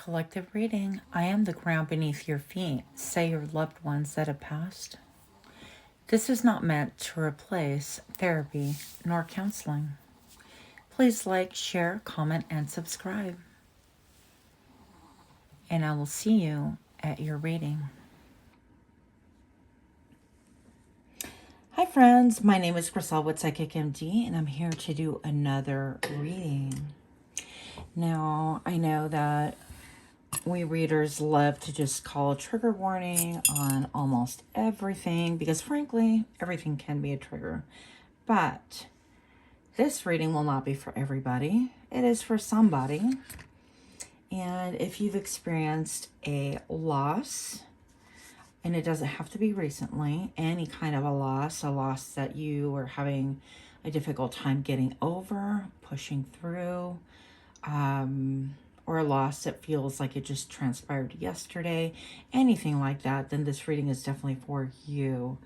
collective reading. I am the ground beneath your feet. Say your loved ones that have passed. This is not meant to replace therapy nor counseling. Please like, share, comment, and subscribe. And I will see you at your reading. Hi friends, my name is Griselle with Psychic MD, and I'm here to do another reading. Now, I know that we readers love to just call a trigger warning on almost everything because frankly, everything can be a trigger. But this reading will not be for everybody. It is for somebody. And if you've experienced a loss, and it doesn't have to be recently, any kind of a loss that you are having a difficult time getting over, pushing through, or a loss that feels like it just transpired yesterday, anything like that, then this reading is definitely for you.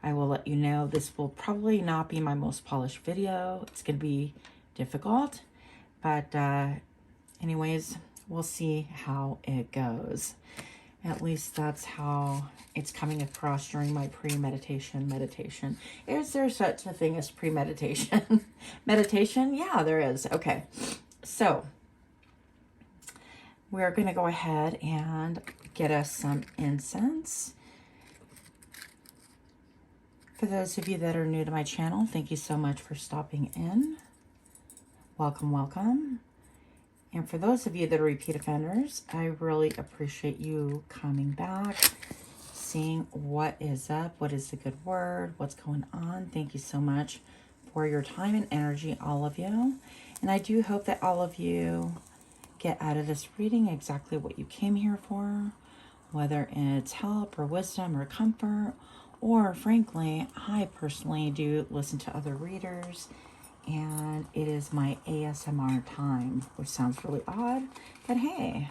I will let you know this will probably not be my most polished video. It's going to be difficult, but anyways, we'll see how it goes. At least that's how it's coming across during my pre-meditation meditation. Is there such a thing as premeditation? Meditation? Yeah, there is. Okay. So we're going to go ahead and get us some incense. For those of you that are new to my channel, thank you so much for stopping in. Welcome, welcome. And for those of you that are repeat offenders, I really appreciate you coming back, seeing what is up, what is the good word, what's going on. Thank you so much for your time and energy, all of you. And I do hope that all of you get out of this reading exactly what you came here for, whether it's help or wisdom or comfort, or frankly, I personally do listen to other readers, and it is my ASMR time, which sounds really odd, but hey,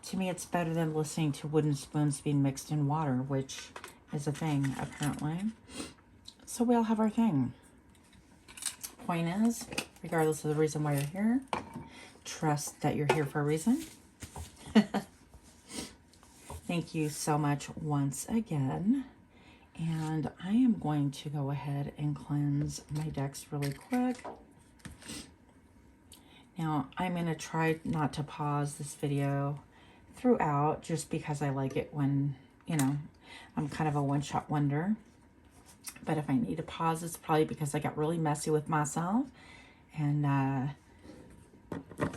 to me it's better than listening to wooden spoons being mixed in water, which is a thing apparently. So we all have our thing. Point is, regardless of the reason why you're here, trust that you're here for a reason. Thank you so much once again. And I am going to go ahead and cleanse my decks really quick. Now, I'm going to try not to pause this video throughout just because I like it when, you know, I'm kind of a one-shot wonder. But if I need to pause, it's probably because I got really messy with myself and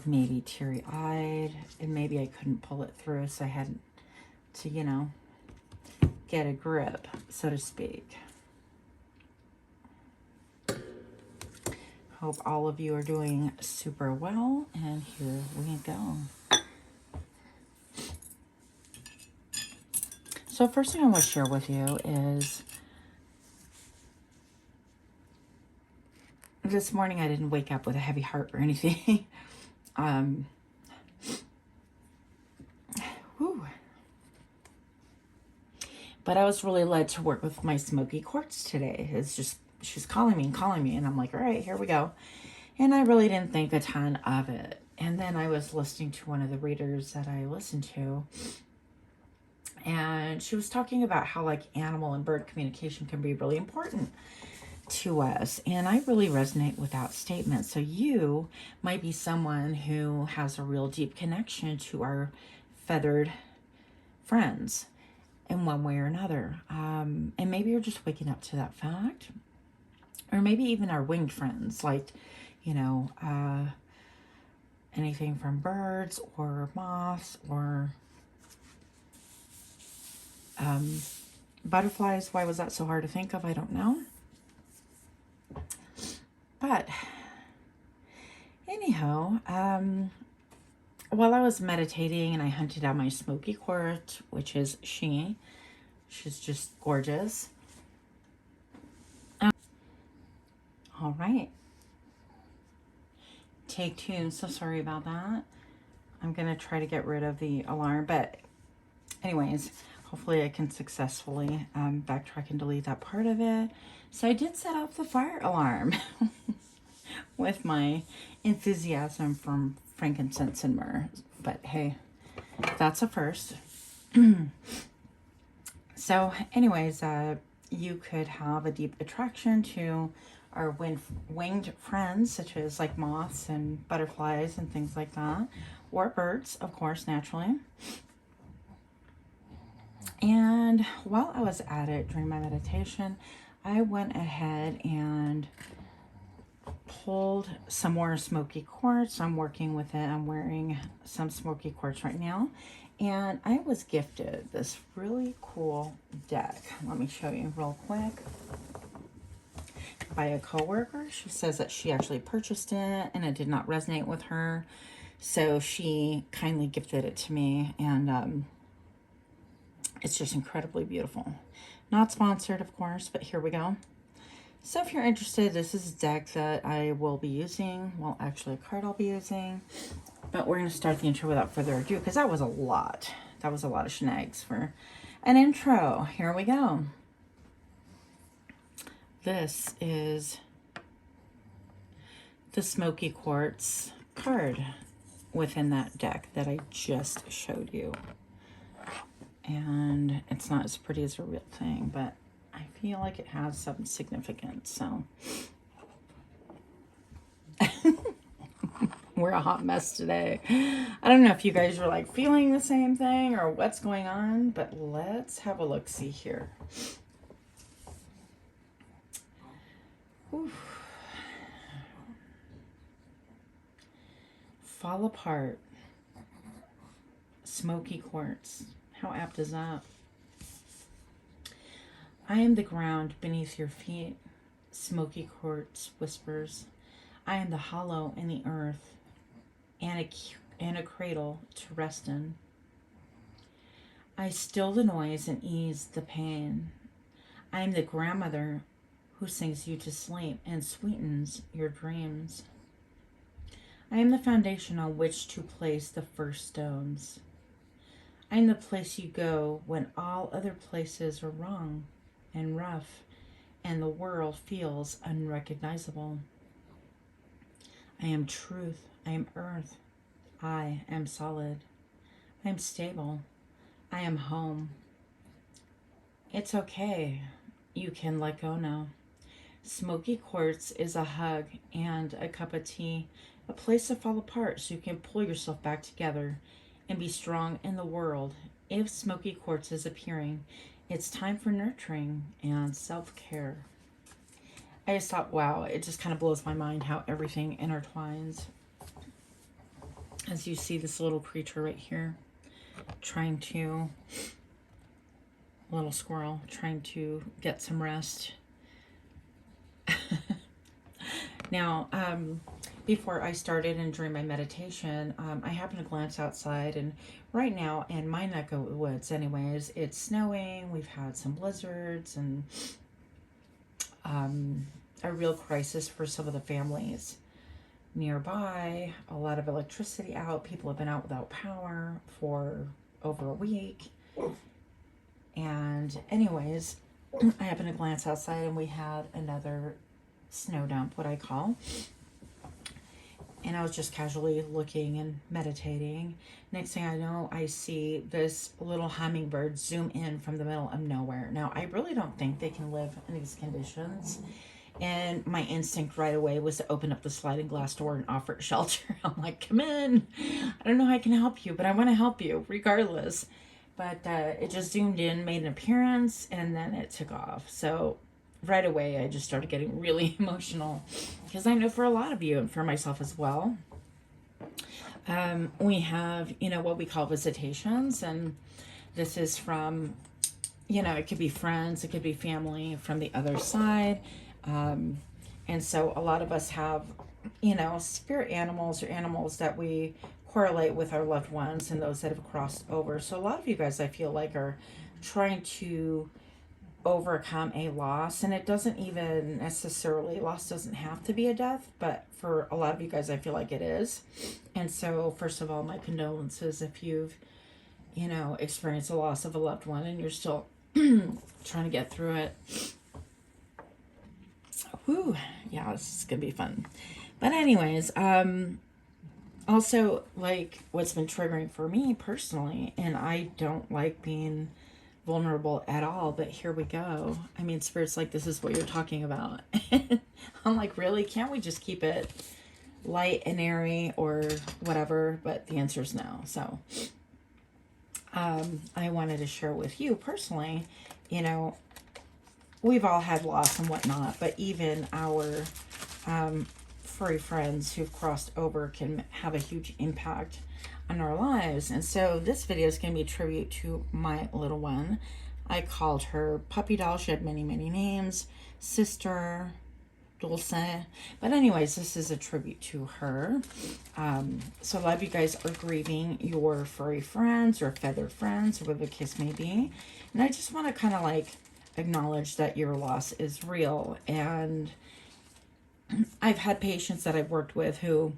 maybe teary-eyed, and maybe I couldn't pull it through, so I had to, you know, get a grip, so to speak. Hope all of you are doing super well, and here we go. So first thing I want to share with you is this morning I didn't wake up with a heavy heart or anything. But I was really led to work with my smoky quartz today. It's just, she's calling me, and I'm like, all right, here we go. And I really didn't think a ton of it. And then I was listening to one of the readers that I listened to, and she was talking about how like animal and bird communication can be really important to us. And I really resonate with that statement. So you might be someone who has a real deep connection to our feathered friends in one way or another. And maybe you're just waking up to that fact. Or maybe even our winged friends, like, you know, anything from birds or moths or butterflies. Why was that so hard to think of? I don't know. But anyhow, while I was meditating and I hunted out my smoky quartz, which is she's just gorgeous. All right. Take two. So sorry about that. I'm going to try to get rid of the alarm, but anyways, hopefully I can successfully backtrack and delete that part of it. So I did set off the fire alarm with my enthusiasm frankincense and myrrh. But hey, that's a first. So anyways, you could have a deep attraction to our winged friends, such as like moths and butterflies and things like that, or birds, of course, naturally. And while I was at it during my meditation, I went ahead and pulled some more smoky quartz. I'm working with it. I'm wearing some smoky quartz right now. And I was gifted this really cool deck. Let me show you real quick. By a coworker. She says that she actually purchased it and it did not resonate with her. So she kindly gifted it to me. And it's just incredibly beautiful. Not sponsored, of course, but here we go. So if you're interested, this is a deck that I will be using. Well, actually a card I'll be using. But we're going to start the intro without further ado, because that was a lot. That was a lot of shenanigans for an intro. Here we go. This is the smoky quartz card within that deck that I just showed you. And it's not as pretty as a real thing, but I feel like it has some significance, so. We're a hot mess today. I don't know if you guys are like feeling the same thing or what's going on, but let's have a look-see here. Oof. Fall apart. Smoky quartz. How apt is that? I am the ground beneath your feet. Smoky quartz whispers. I am the hollow in the earth and a cradle to rest in. I still the noise and ease the pain. I am the grandmother who sings you to sleep and sweetens your dreams. I am the foundation on which to place the first stones. I am the place you go when all other places are wrong and rough and the world feels unrecognizable. I am truth. I am earth. I am solid. I am stable. I am home. It's okay. You can let go now. Smoky quartz is a hug and a cup of tea, a place to fall apart so you can pull yourself back together and be strong in the world. If smoky quartz is appearing, it's time for nurturing and self-care. I just thought, wow, it just kind of blows my mind how everything intertwines. As you see this little creature right here, little squirrel, trying to get some rest. Now, before I started and during my meditation, I happened to glance outside, and right now in my neck of the woods anyways, it's snowing. We've had some blizzards and a real crisis for some of the families nearby. A lot of electricity out. People have been out without power for over a week. And anyways, I happened to glance outside and we had another snow dump, what I call. And I was just casually looking and meditating. Next thing I know, I see this little hummingbird zoom in from the middle of nowhere. Now, I really don't think they can live in these conditions. And my instinct right away was to open up the sliding glass door and offer it shelter. I'm like, come in. I don't know how I can help you, but I want to help you regardless. But it just zoomed in, made an appearance, and then it took off. So right away, I just started getting really emotional. Because I know for a lot of you, and for myself as well, we have, what we call visitations. And this is from, it could be friends, it could be family from the other side. And so a lot of us have, spirit animals or animals that we correlate with our loved ones and those that have crossed over. So a lot of you guys, I feel like, are trying to overcome a loss. And it doesn't even necessarily, loss doesn't have to be a death, but for a lot of you guys, I feel like it is. And so first of all, my condolences if you've, experienced the loss of a loved one and you're still trying to get through it. Whew, yeah, this is gonna be fun. But anyways, Also, like, what's been triggering for me personally, and I don't like being vulnerable at all, but here we go. I mean, Spirit's like, this is what you're talking about. I'm like, really? Can't we just keep it light and airy or whatever? But the answer is no. So I wanted to share with you personally, you know, we've all had loss and whatnot, but even our furry friends who've crossed over can have a huge impact on our lives. And so this video is going to be a tribute to my little one. I called her Puppy Doll. She had many, many names. Sister, Dulce. But anyways, this is a tribute to her. So a lot of you guys are grieving your furry friends or feathered friends or whatever the case may be. And I just want to kind of like acknowledge that your loss is real. And I've had patients that I've worked with who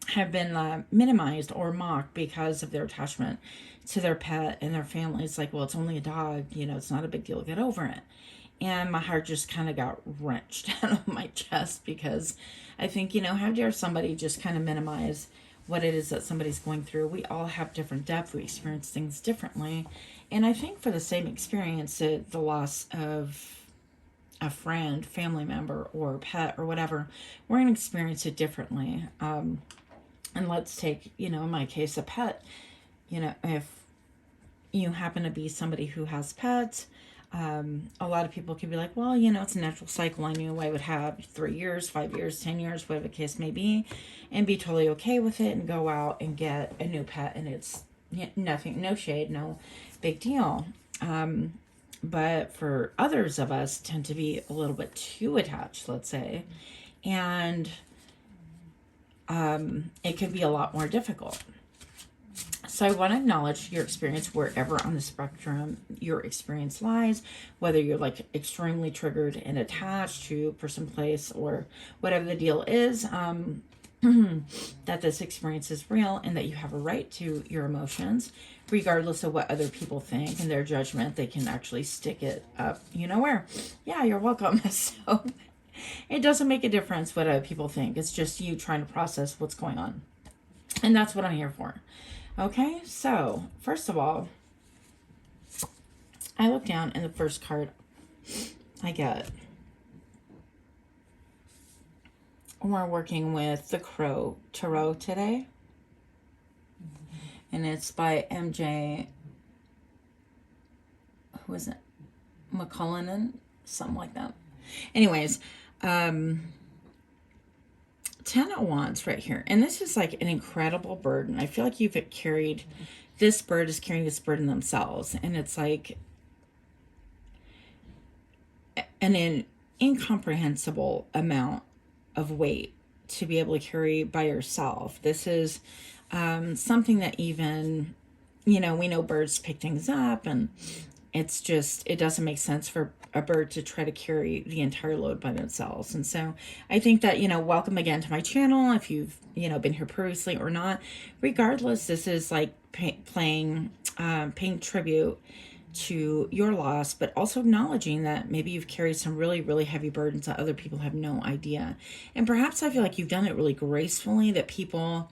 have been minimized or mocked because of their attachment to their pet, and their family. It's like, well, it's only a dog, you know, it's not a big deal, get over it. And my heart just kind of got wrenched out of my chest, because I think, you know, how dare somebody just kind of minimize what it is that somebody's going through. We all have different depth, we experience things differently. And I think for the same experience, the loss of a friend, family member, or pet, or whatever, we're going to experience it differently. And let's take, you know, in my case, a pet. You know, if you happen to be somebody who has pets, a lot of people can be like, well, you know, it's a natural cycle. I knew I would have 3 years, 5 years, 10 years, whatever the case may be, and be totally okay with it and go out and get a new pet. And it's nothing, no shade, no big deal. But for others of us tend to be a little bit too attached, let's say, and it can be a lot more difficult. So I want to acknowledge your experience wherever on the spectrum your experience lies, whether you're like extremely triggered and attached to a person, place, or whatever the deal is, that this experience is real and that you have a right to your emotions, regardless of what other people think and their judgment. They can actually stick it up, you know where. Yeah, you're welcome. So it doesn't make a difference what other people think. It's just you trying to process what's going on. And that's what I'm here for. Okay, so first of all, I look down and the first card I get, we're working with the Crow Tarot today. And it's by MJ, who is it? McCullonan? Something like that. Anyways, 10 of Wands right here. And this is like an incredible burden. I feel like you've carried, this bird is carrying this burden themselves. And it's like an incomprehensible amount of weight to be able to carry by yourself. This is something that even, you know, we know birds pick things up, and it's just, it doesn't make sense for a bird to try to carry the entire load by themselves. And so I think that, you know, welcome again to my channel, if you've, you know, been here previously or not. Regardless, this is like paying tribute to your loss, but also acknowledging that maybe you've carried some really, really heavy burdens that other people have no idea. And perhaps I feel like you've done it really gracefully, that people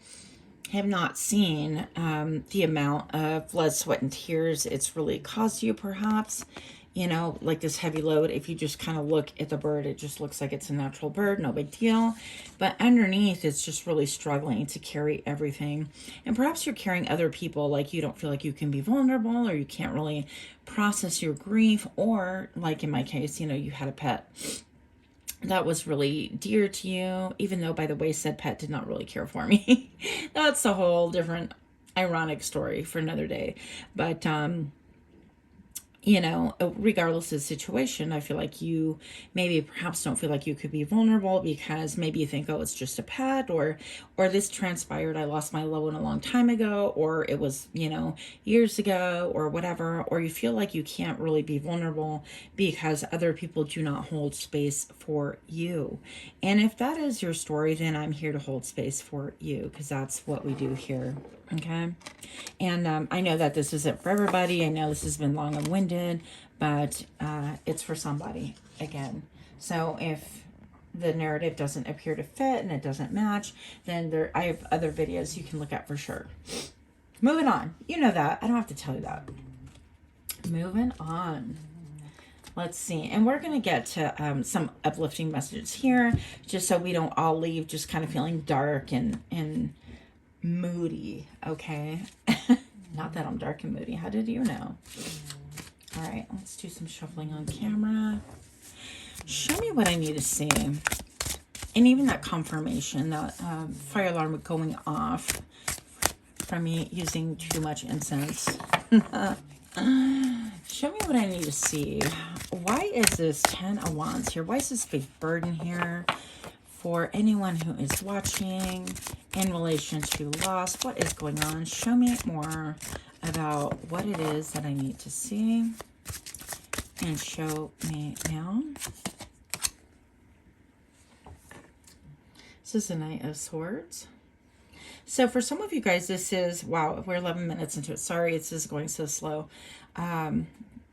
have not seen the amount of blood, sweat, and tears it's really caused you, perhaps. You know, like this heavy load, if you just kind of look at the bird, it just looks like it's a natural bird, no big deal. But underneath, it's just really struggling to carry everything. And perhaps you're carrying other people, like you don't feel like you can be vulnerable, or you can't really process your grief, or like in my case, you know, you had a pet that was really dear to you, even though, by the way, said pet did not really care for me. That's a whole different ironic story for another day. But you know, regardless of the situation, I feel like you maybe perhaps don't feel like you could be vulnerable because maybe you think, oh, it's just a pet, or this transpired, I lost my loved one a long time ago, or it was, you know, years ago, or whatever, or you feel like you can't really be vulnerable because other people do not hold space for you. And if that is your story, then I'm here to hold space for you, because that's what we do here. Okay. And I know that this isn't for everybody. I know this has been long and winded, but it's for somebody again. So if the narrative doesn't appear to fit and it doesn't match, then I have other videos you can look at for sure. Moving on. You know that. I don't have to tell you that. Moving on. Let's see. And we're going to get to some uplifting messages here, just so we don't all leave just kind of feeling dark and moody. Okay. Not that I'm dark and moody. How did you know? All right. Let's do some shuffling on camera. Show me what I need to see. And even that confirmation, that fire alarm going off from me using too much incense. Show me what I need to see. Why is this 10 of Wands here? Why is this big burden here for anyone who is watching in relation to loss? What is going on? Show me more about what it is that I need to see. And show me now. This is the Knight of Swords. So for some of you guys, this is, wow, we're 11 minutes into it. Sorry, it's just going so slow.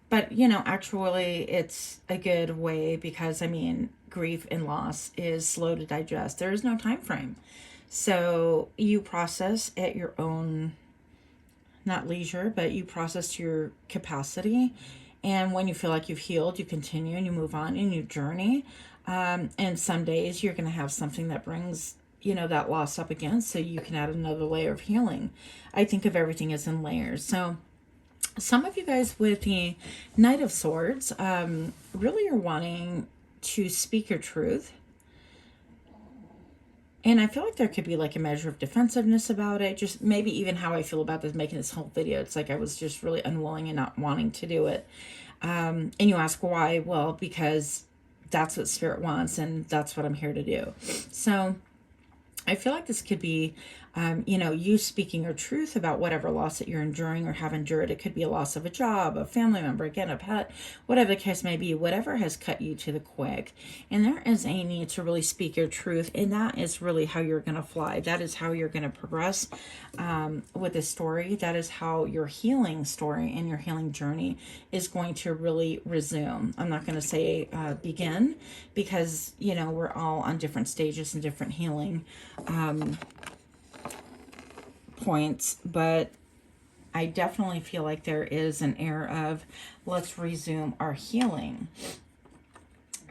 But, you know, actually it's a good way because, I mean, grief and loss is slow to digest. There is no time frame. So you process at your own, not leisure, but you process to your capacity. And when you feel like you've healed, you continue and you move on in your journey. And some days you're going to have something that brings, you know, that loss up again, so you can add another layer of healing. I think of everything as in layers. So some of you guys with the Knight of Swords really are wanting to speak your truth. And I feel like there could be like a measure of defensiveness about it. Just maybe even how I feel about this, making this whole video. It's like I was just really unwilling and not wanting to do it. And you ask why? Well, because that's what Spirit wants, and that's what I'm here to do. So I feel like this could be, you know, you speaking your truth about whatever loss that you're enduring or have endured. It could be a loss of a job, a family member, again, a pet, whatever the case may be, whatever has cut you to the quick. And there is a need to really speak your truth. And that is really how you're going to fly. That is how you're going to progress with this story. That is how your healing story and your healing journey is going to really resume. I'm not going to say begin, because, you know, we're all on different stages and different healing points, but I definitely feel like there is an air of let's resume our healing.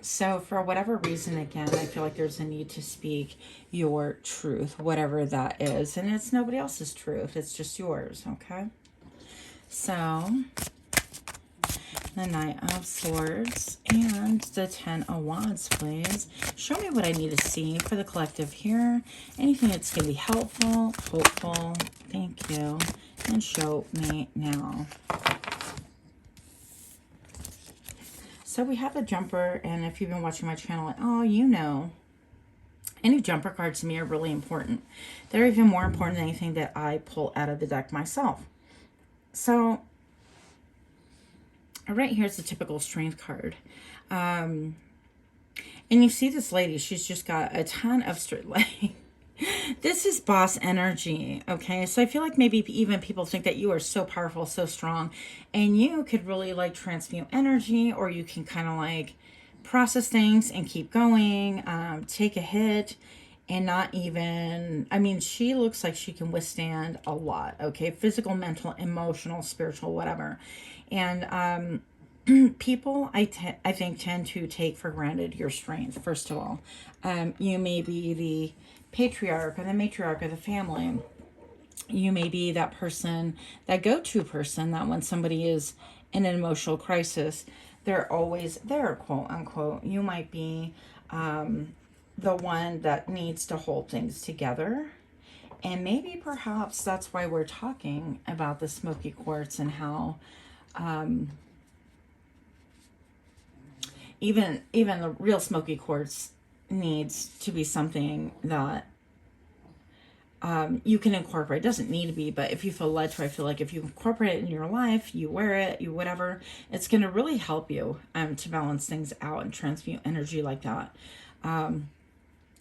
So for whatever reason, again, I feel like there's a need to speak your truth, whatever that is, and it's nobody else's truth, it's just yours. Okay, so the Knight of Swords and the 10 of Wands, please. Show me what I need to see for the collective here. Anything that's going to be helpful, hopeful. Thank you. And show me now. So we have a jumper, and if you've been watching my channel, oh, you know, any jumper cards to me are really important. They're even more important than anything that I pull out of the deck myself. So right here's the typical strength card. And you see this lady, she's just got a ton of strength. Like, this is boss energy, okay? So I feel like maybe even people think that you are so powerful, so strong, and you could really like transmute energy, or you can kind of like process things and keep going, take a hit, and not even, I mean, she looks like she can withstand a lot, okay? Physical, mental, emotional, spiritual, whatever. And people, I think, tend to take for granted your strength, first of all. You may be the patriarch or the matriarch of the family. You may be that person, that go-to person, that when somebody is in an emotional crisis, they're always there, quote unquote. You might be the one that needs to hold things together. And maybe perhaps that's why we're talking about the smoky quartz and how even the real smoky quartz needs to be something that you can incorporate. It doesn't need to be, but if you feel led to, I feel like if you incorporate it in your life, you wear it, you whatever, it's going to really help you to balance things out and transmute energy like that.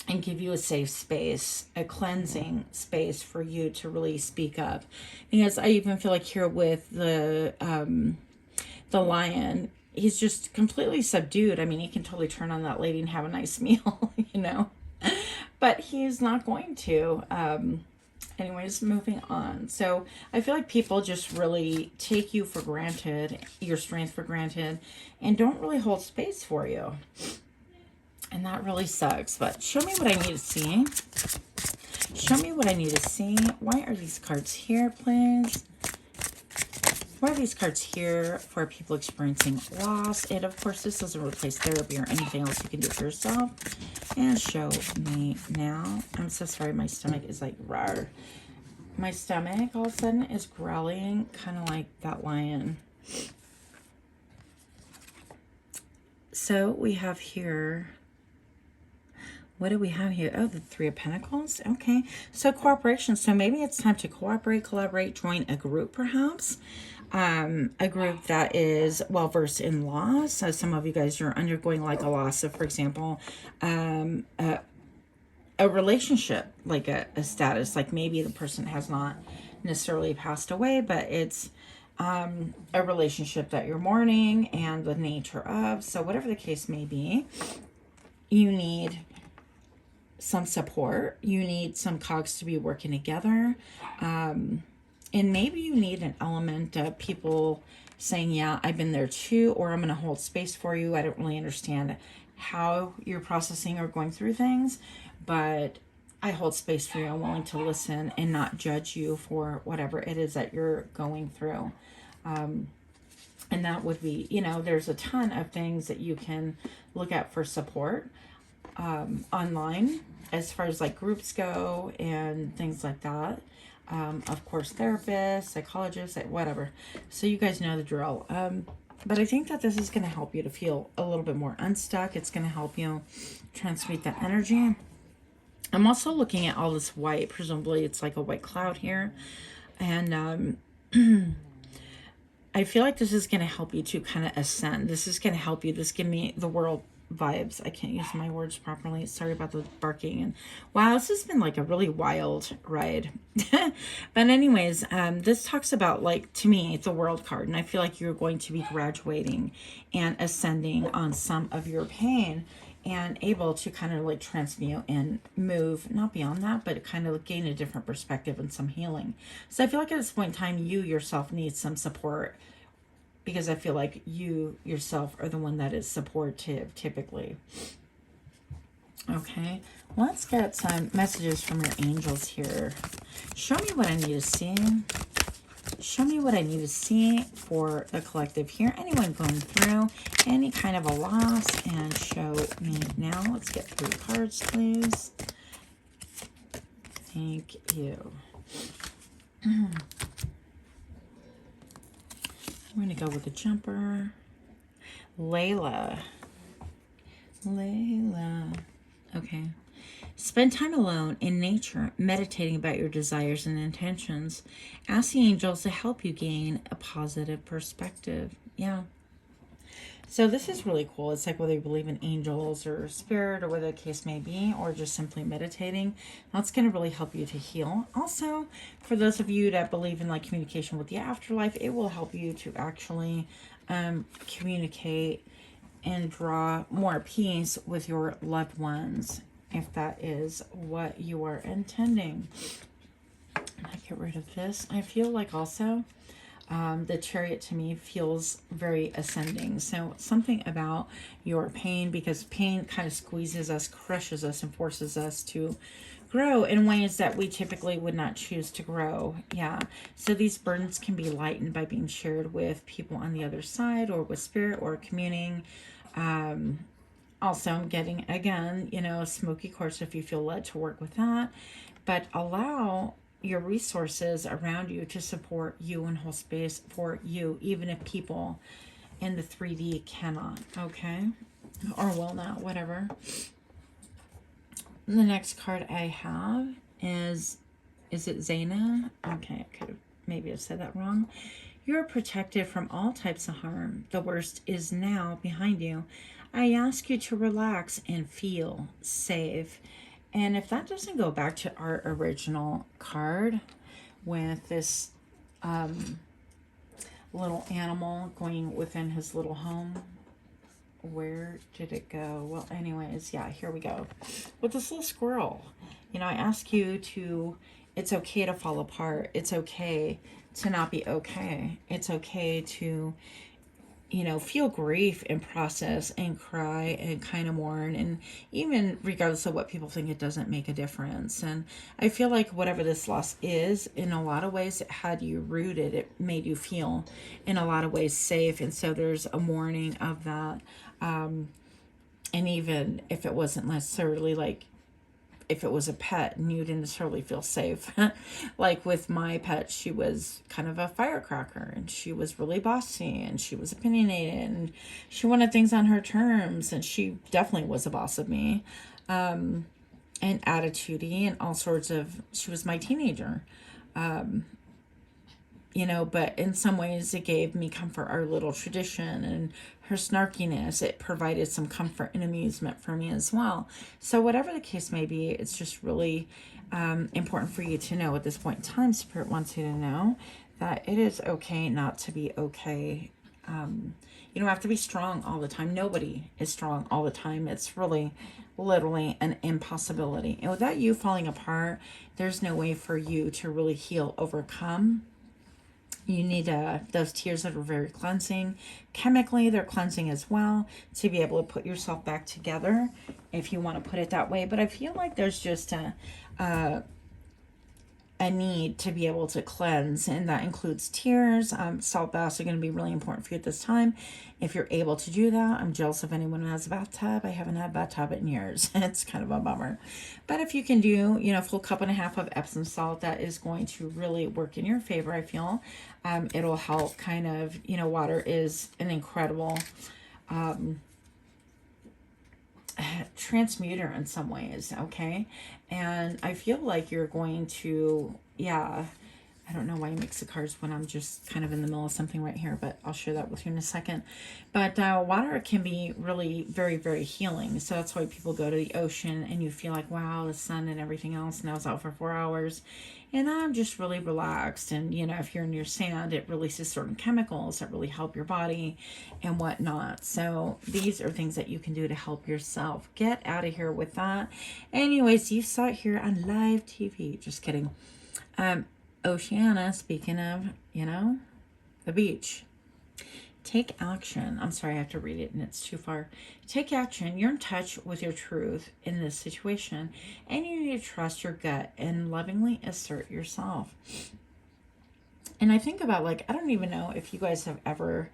And give you a safe space, a cleansing space for you to really speak up. Because I even feel like here with the lion, he's just completely subdued. I mean, he can totally turn on that lady and have a nice meal, you know, but he's not going to. Anyways, moving on. So I feel like people just really take you for granted, your strength for granted, and don't really hold space for you. And that really sucks. But show me what I need to see. Show me what I need to see. Why are these cards here, please? Why are these cards here for people experiencing loss? And of course, this doesn't replace therapy or anything else you can do for yourself. And show me now. I'm so sorry, my stomach is like rawr. My stomach all of a sudden is growling, kind of like that lion. So we have here, what do we have here? Oh, the Three of Pentacles. Okay, so cooperation. So maybe it's time to cooperate, collaborate, join a group perhaps. A group that is well versed in loss. So some of you guys are undergoing like a loss of, for example, a relationship, like a status, like maybe the person has not necessarily passed away, but it's a relationship that you're mourning and the nature of. So whatever the case may be, you need some support. You need some cogs to be working together. And maybe you need an element of people saying, yeah, I've been there too, or I'm going to hold space for you. I don't really understand how you're processing or going through things, but I hold space for you. I'm willing to listen and not judge you for whatever it is that you're going through. And that would be, you know, there's a ton of things that you can look at for support online as far as like groups go and things like that. Of course, therapists, psychologists, whatever. So you guys know the drill. But I think that this is going to help you to feel a little bit more unstuck. It's going to help you transmute that energy. I'm also looking at all this white. Presumably it's like a white cloud here. And I feel like this is going to help you to kind of ascend. This is going to help you. This give me the world vibes. I can't use my words properly. Sorry about the barking. And wow, this has been like a really wild ride. But anyways, this talks about, like, to me, the world card. And I feel like you're going to be graduating and ascending on some of your pain and able to kind of like transmute and move, not beyond that, but kind of gain a different perspective and some healing. So I feel like at this point in time, you yourself need some support, because I feel like you yourself are the one that is supportive typically. Okay, let's get some messages from your angels here. Show me what I need to see. Show me what I need to see for the collective here. Anyone going through any kind of a loss, and show me now. Let's get 3 cards, please. Thank you. We're going to go with the jumper. Layla. Okay. Spend time alone in nature, meditating about your desires and intentions. Ask the angels to help you gain a positive perspective. Yeah. So this is really cool. It's like whether you believe in angels or spirit or whatever the case may be, or just simply meditating. That's going to really help you to heal. Also, for those of you that believe in like communication with the afterlife, it will help you to actually communicate and draw more peace with your loved ones, if that is what you are intending. I get rid of this. I feel like also the Chariot to me feels very ascending. So something about your pain, because pain kind of squeezes us, crushes us, and forces us to grow in ways that we typically would not choose to grow. Yeah. So these burdens can be lightened by being shared with people on the other side, or with spirit, or communing. Also, I'm getting, again, you know, a smoky quartz if you feel led to work with that. But allow your resources around you to support you and hold space for you, even if people in the 3D cannot, okay? Or will not, whatever. The next card I have is it Zaina? Okay, I could have maybe have said that wrong. You're protected from all types of harm. The worst is now behind you. I ask you to relax and feel safe. And if that doesn't go back to our original card with this little animal going within his little home. Where did it go? Well, anyways, yeah, here we go. With this little squirrel, you know, I ask you to, it's okay to fall apart. It's okay to not be okay. It's okay to, you know, feel grief and process and cry and kind of mourn. And even regardless of what people think, it doesn't make a difference. And I feel like whatever this loss is, in a lot of ways, it had you rooted. It made you feel in a lot of ways safe. And so there's a mourning of that. And even if it wasn't necessarily like, if it was a pet and you didn't necessarily feel safe, like with my pet, she was kind of a firecracker and she was really bossy and she was opinionated and she wanted things on her terms, and she definitely was a boss of me, and attitudey and all sorts of, she was my teenager. You know, but in some ways it gave me comfort, our little tradition, and her snarkiness, it provided some comfort and amusement for me as well. So whatever the case may be, it's just really important for you to know at this point in time. Spirit wants you to know that it is okay not to be okay. You don't have to be strong all the time. Nobody is strong all the time. It's really literally an impossibility. And without you falling apart, there's no way for you to really heal, overcome. You need those tears that are very cleansing. Chemically, they're cleansing as well, to be able to put yourself back together, if you want to put it that way. But I feel like there's just a need to be able to cleanse, and that includes tears. Salt baths are going to be really important for you at this time, if you're able to do that. I'm jealous of anyone who has a bathtub. I haven't had a bathtub in years. It's kind of a bummer. But if you can do, you know, a full cup and a half of Epsom salt, that is going to really work in your favor, I feel. It'll help kind of, you know, water is an incredible transmuter in some ways, okay? And I feel like you're going to, yeah, I don't know why he makes the cards when I'm just kind of in the middle of something right here, but I'll share that with you in a second. But water can be really very, very healing. So that's why people go to the ocean and you feel like, wow, the sun and everything else, and I was out for 4 hours and I'm just really relaxed. And, you know, if you're near sand, it releases certain chemicals that really help your body and whatnot. So these are things that you can do to help yourself. Get out of here with that. Anyways, you saw it here on live TV. Just kidding. Oceana, speaking of, you know, the beach. Take action. I'm sorry, I have to read it and it's too far. Take action. You're in touch with your truth in this situation, and you need to trust your gut and lovingly assert yourself. And I think about, like, I don't even know if you guys have ever,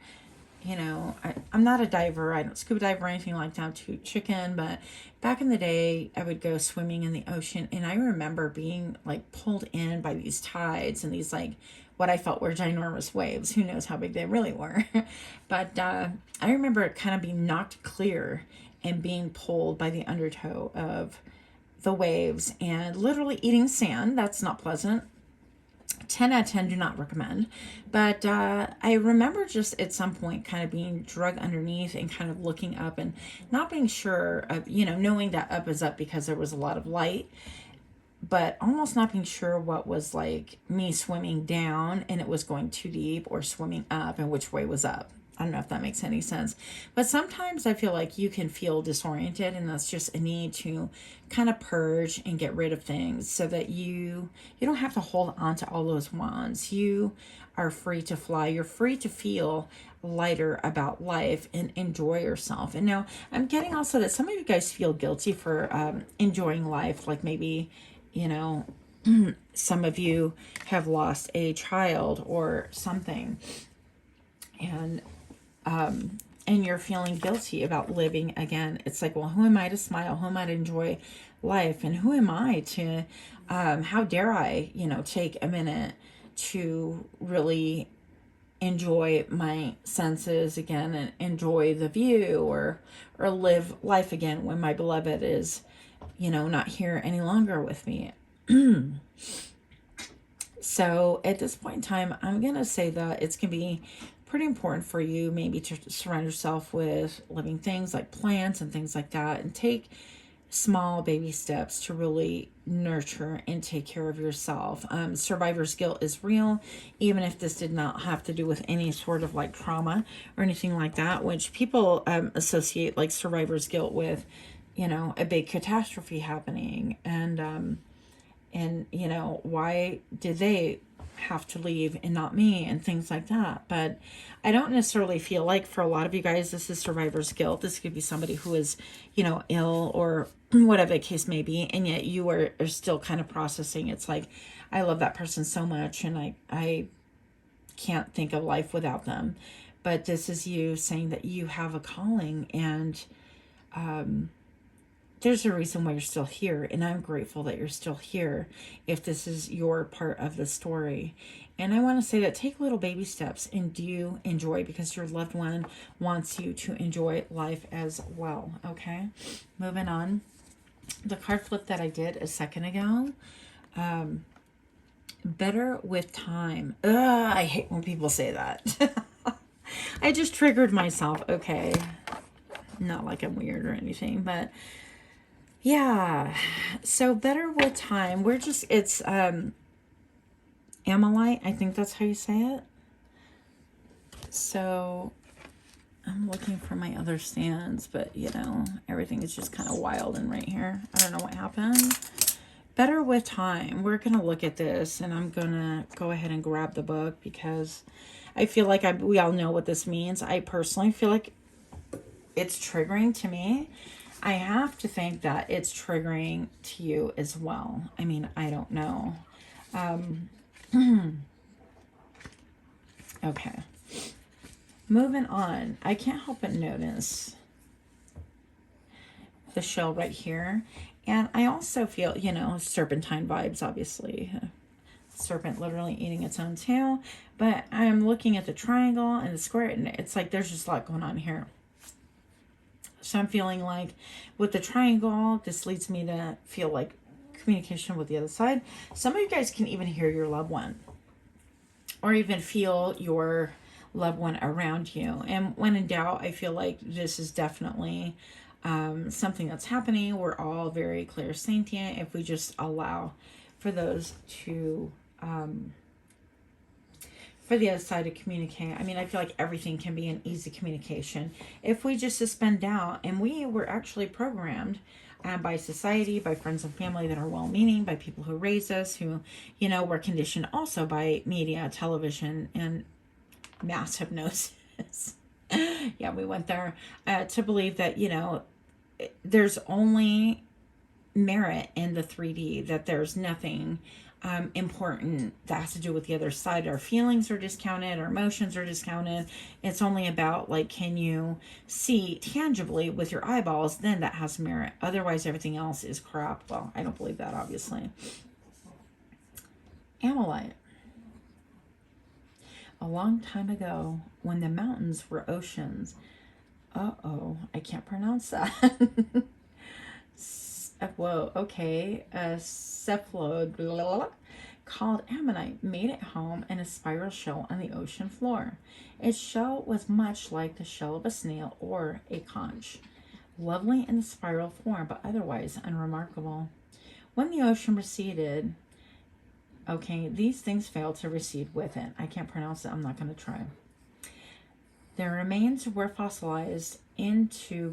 you know, I'm not a diver. I don't scuba dive or anything like that, to chicken. But back in the day, I would go swimming in the ocean. And I remember being, like, pulled in by these tides and these, like, what I felt were ginormous waves. Who knows how big they really were. But I remember kind of being knocked clear and being pulled by the undertow of the waves and literally eating sand. That's not pleasant. 10 out of 10 do not recommend. But I remember just at some point kind of being drugged underneath and kind of looking up and not being sure of, you know, knowing that up is up because there was a lot of light, but almost not being sure what was, like, me swimming down and it was going too deep, or swimming up and which way was up. I don't know if that makes any sense. But sometimes I feel like you can feel disoriented, and that's just a need to kind of purge and get rid of things so that you don't have to hold on to all those wands. You are free to fly. You're free to feel lighter about life and enjoy yourself. And now I'm getting also that some of you guys feel guilty for enjoying life. Like maybe, you know, some of you have lost a child or something. And you're feeling guilty about living again. It's like, well, who am I to smile? Who am I to enjoy life? And who am I to, how dare I, you know, take a minute to really enjoy my senses again and enjoy the view, or live life again when my beloved is, you know, not here any longer with me. So at this point in time, I'm going to say that it's going to be pretty important for you maybe to surround yourself with living things like plants and things like that, and take small baby steps to really nurture and take care of yourself. Survivor's guilt is real, even if this did not have to do with any sort of like trauma or anything like that, which people associate like survivor's guilt with, you know, a big catastrophe happening. And you know, why did they have to leave and not me, and things like that. But I don't necessarily feel like for a lot of you guys this is survivor's guilt. This could be somebody who is, you know, ill or whatever the case may be, and yet you are still kind of processing. It's like, I love that person so much and I can't think of life without them. But this is you saying that you have a calling, and there's a reason why you're still here, and I'm grateful that you're still here if this is your part of the story. And I want to say that take little baby steps and do enjoy, because your loved one wants you to enjoy life as well. Okay, moving on. The card flip that I did a second ago, better with time. I hate when people say that. I just triggered myself. Okay, not like I'm weird or anything, but yeah, so better with time. We're just, it's Amalite, I think that's how you say it. So I'm looking for my other stands, but you know, everything is just kind of wild and right here. I don't know what happened. Better with time. We're going to look at this, and I'm going to go ahead and grab the book because I feel like we all know what this means. I personally feel like it's triggering to me. I have to think that it's triggering to you as well. I mean, I don't know. Okay. Moving on. I can't help but notice the shell right here. And I also feel, you know, serpentine vibes, obviously. Serpent literally eating its own tail. But I'm looking at the triangle and the square, and it's like there's just a lot going on here. So I'm feeling like with the triangle, this leads me to feel like communication with the other side. Some of you guys can even hear your loved one or even feel your loved one around you. And when in doubt, I feel like this is definitely something that's happening. We're all very clairsentient if we just allow for those to... for the other side to communicate. I mean, I feel like everything can be an easy communication if we just suspend doubt. And we were actually programmed by society, by friends and family that are well-meaning, by people who raised us, who, you know, were conditioned also by media, television, and mass hypnosis. Yeah, we went there to believe that, you know, there's only merit in the 3D, that there's nothing important that has to do with the other side. Our feelings are discounted, our emotions are discounted. It's only about like, can you see tangibly with your eyeballs? Then that has merit. Otherwise, everything else is crap. Well, I don't believe that, obviously. Amalite. A long time ago, when the mountains were oceans. I can't pronounce that. Whoa, okay. Cephalod called ammonite made it home in a spiral shell on the ocean floor. Its shell was much like the shell of a snail or a conch, lovely in the spiral form, but otherwise unremarkable. When the ocean receded, okay, these things failed to recede with it. I can't pronounce it. I'm not going to try. Their remains were fossilized into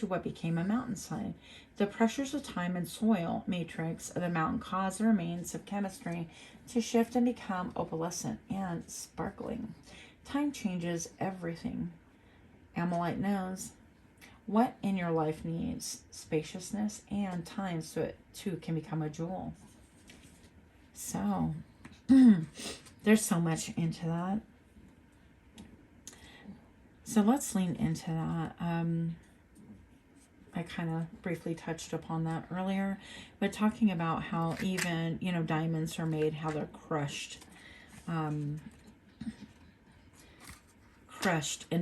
what became a mountainside. The pressures of time and soil matrix of the mountain caused the remains of chemistry to shift and become opalescent and sparkling. Time changes everything. Amalite knows what in your life needs spaciousness and time so it too can become a jewel. So there's so much into that. So let's lean into that. I kind of briefly touched upon that earlier, but talking about how even, you know, diamonds are made, how they're crushed and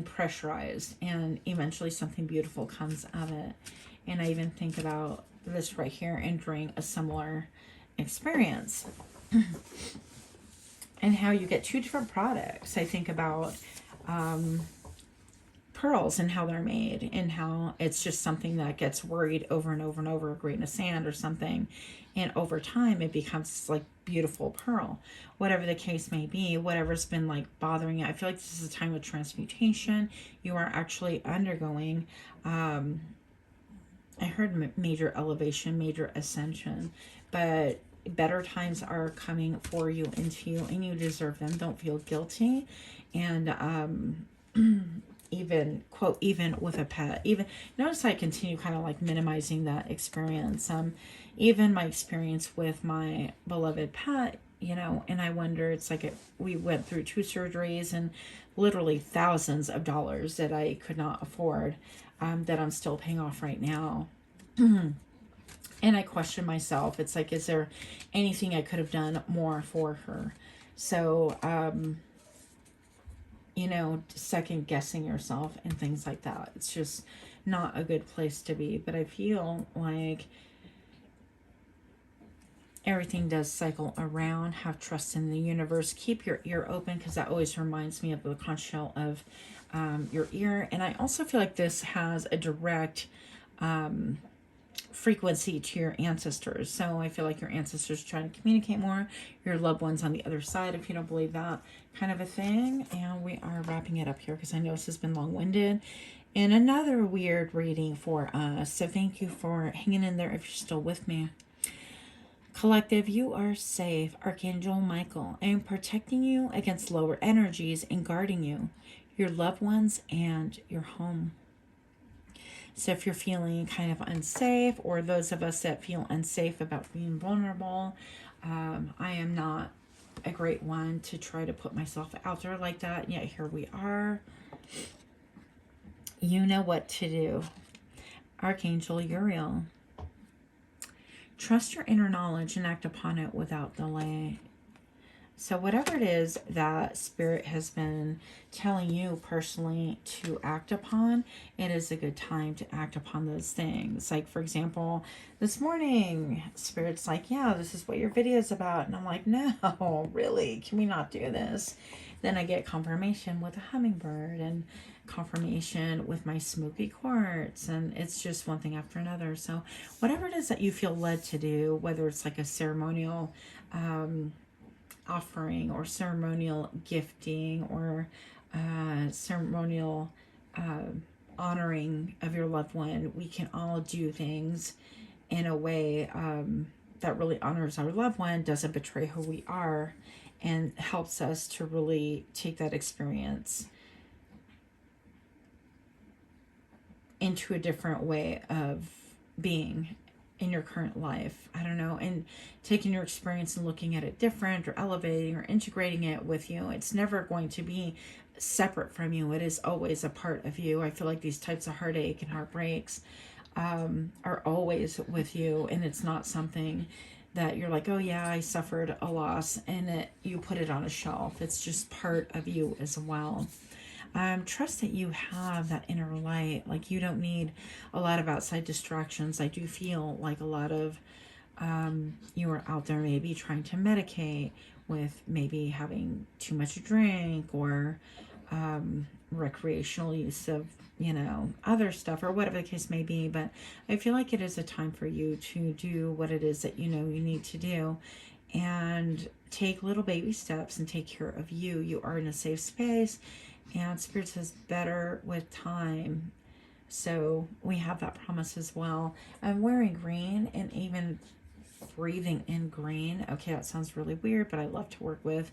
pressurized, and eventually something beautiful comes of it. And I even think about this right here entering a similar experience and how you get two different products. I think about pearls and how they're made, and how it's just something that gets worried over and over and over, a grain of sand or something, and over time it becomes this like beautiful pearl. Whatever the case may be, whatever's been like bothering you, I feel like this is a time of transmutation. You are actually undergoing I heard major elevation, major ascension, but better times are coming for you, into you, and you deserve them. Don't feel guilty. And even, quote, even with a pet, even, notice I continue kind of like minimizing that experience. Even my experience with my beloved pet, you know, and I wonder, it's like we went through 2 surgeries and literally thousands of dollars that I could not afford, that I'm still paying off right now. And I question myself. It's like, is there anything I could have done more for her? So, you know, second guessing yourself and things like that. It's just not a good place to be. But I feel like everything does cycle around. Have trust in the universe. Keep your ear open, because that always reminds me of the conch shell of your ear. And I also feel like this has a direct frequency to your ancestors. So I feel like your ancestors trying to communicate more, your loved ones on the other side, if you don't believe that, kind of a thing. And we are wrapping it up here, because I know this has been long-winded. And another weird reading for us. So thank you for hanging in there if you're still with me. Collective, you are safe. Archangel Michael, I am protecting you against lower energies and guarding you, your loved ones, and your home. So if you're feeling kind of unsafe, or those of us that feel unsafe about being vulnerable, I am not a great one to try to put myself out there like that, yet here we are. You know what to do. Archangel Uriel, trust your inner knowledge and act upon it without delay. So whatever it is that Spirit has been telling you personally to act upon, it is a good time to act upon those things. Like, for example, this morning, Spirit's like, yeah, this is what your video is about. And I'm like, no, really? Can we not do this? Then I get confirmation with a hummingbird, and confirmation with my smoky quartz, and it's just one thing after another. So whatever it is that you feel led to do, whether it's like a ceremonial offering, or ceremonial gifting, or ceremonial honoring of your loved one, we can all do things in a way that really honors our loved one, doesn't betray who we are, and helps us to really take that experience into a different way of being in your current life. I don't know, and taking your experience and looking at it different, or elevating or integrating it with you. It's never going to be separate from you. It is always a part of you. I feel like these types of heartache and heartbreaks are always with you, and it's not something that you're like, oh yeah, I suffered a loss, and you put it on a shelf. It's just part of you as well. Trust that you have that inner light. Like, you don't need a lot of outside distractions. I do feel like a lot of you are out there maybe trying to medicate with maybe having too much drink, or recreational use of, you know, other stuff, or whatever the case may be. But I feel like it is a time for you to do what it is that you know you need to do, and take little baby steps and take care of you. You are in a safe space. And Spirit says better with time. So we have that promise as well. I'm wearing green, and even breathing in green. Okay, that sounds really weird, but I love to work with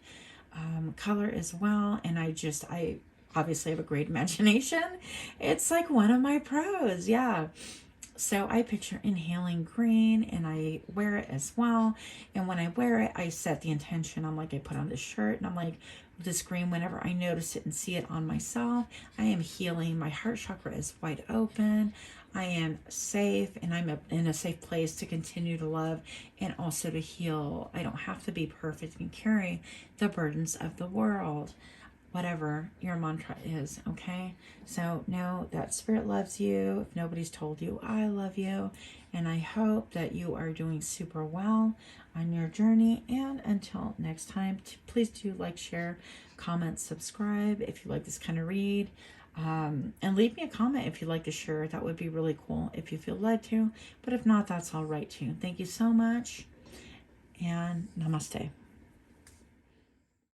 color as well. And I obviously have a great imagination. It's like one of my pros. Yeah. So I picture inhaling green, and I wear it as well. And when I wear it, I set the intention. I'm like, I put on this shirt, and I'm like, this green, whenever I notice it and see it on myself, I am healing. My heart chakra is wide open. I am safe, and I'm in a safe place to continue to love and also to heal. I don't have to be perfect and carry the burdens of the world. Whatever your mantra is, okay? So know that Spirit loves you. If nobody's told you, I love you. And I hope that you are doing super well on your journey. And until next time, please do like, share, comment, subscribe if you like this kind of read. And leave me a comment if you'd like to share. That would be really cool if you feel led to. But if not, that's all right too. Thank you so much. And namaste.